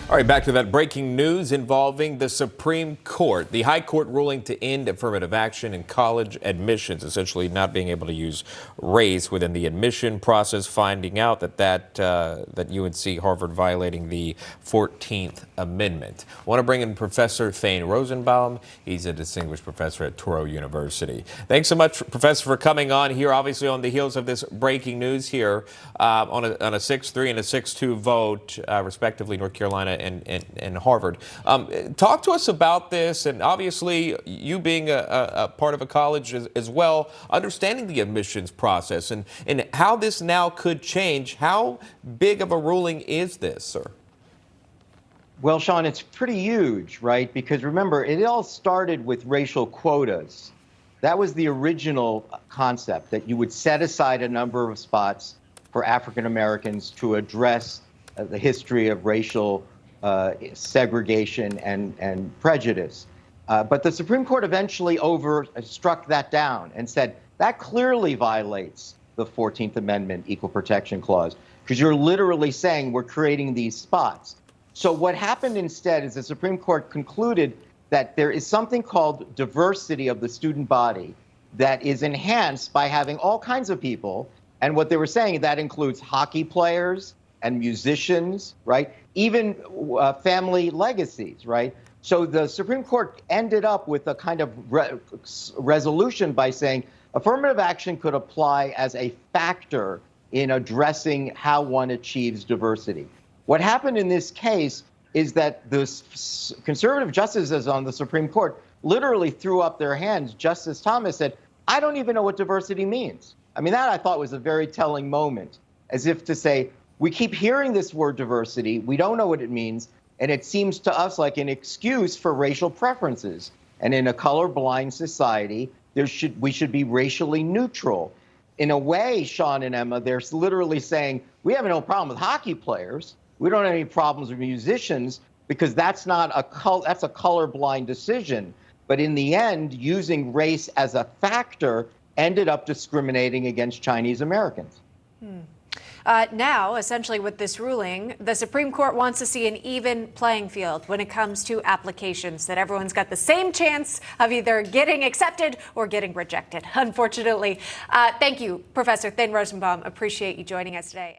All right, back to that breaking news involving the Supreme Court. The High Court ruling to end affirmative action in college admissions, essentially not being able to use race within the admission process, finding out that UNC Harvard violating the 14th Amendment. I want to bring in Professor Thane Rosenbaum. He's a distinguished professor at Touro University. Thanks so much, Professor, for coming on here, obviously on the heels of this breaking news here on a 6-3 and a 6-2 vote, respectively, North Carolina and Harvard. Talk to us about this, and obviously you being a part of a college as well, understanding the admissions process and how this now could change. How big of a ruling is this, sir? Well, Sean, it's pretty huge, right? Because remember, it all started with racial quotas. That was the original concept, that you would set aside a number of spots for African Americans to address the history of racial segregation and prejudice. But the Supreme Court eventually struck that down and said that clearly violates the 14th Amendment Equal Protection Clause, because you're literally saying we're creating these spots. So what happened instead is the Supreme Court concluded that there is something called diversity of the student body that is enhanced by having all kinds of people. And what they were saying, that includes hockey players and musicians, right? Even family legacies, right? So the Supreme Court ended up with a kind of resolution by saying affirmative action could apply as a factor in addressing how one achieves diversity. What happened in this case is that the conservative justices on the Supreme Court literally threw up their hands. Justice Thomas said, I don't even know what diversity means. I mean, that I thought was a very telling moment, as if to say, we keep hearing this word diversity, we don't know what it means, and it seems to us like an excuse for racial preferences. And in a colorblind society, we should be racially neutral. In a way, Sean and Emma, they're literally saying, we have no problem with hockey players, we don't have any problems with musicians, because that's not that's a colorblind decision. But in the end, using race as a factor ended up discriminating against Chinese Americans. Now, essentially with this ruling, the Supreme Court wants to see an even playing field when it comes to applications, that everyone's got the same chance of either getting accepted or getting rejected, unfortunately. Thank you, Professor Thane Rosenbaum. Appreciate you joining us today.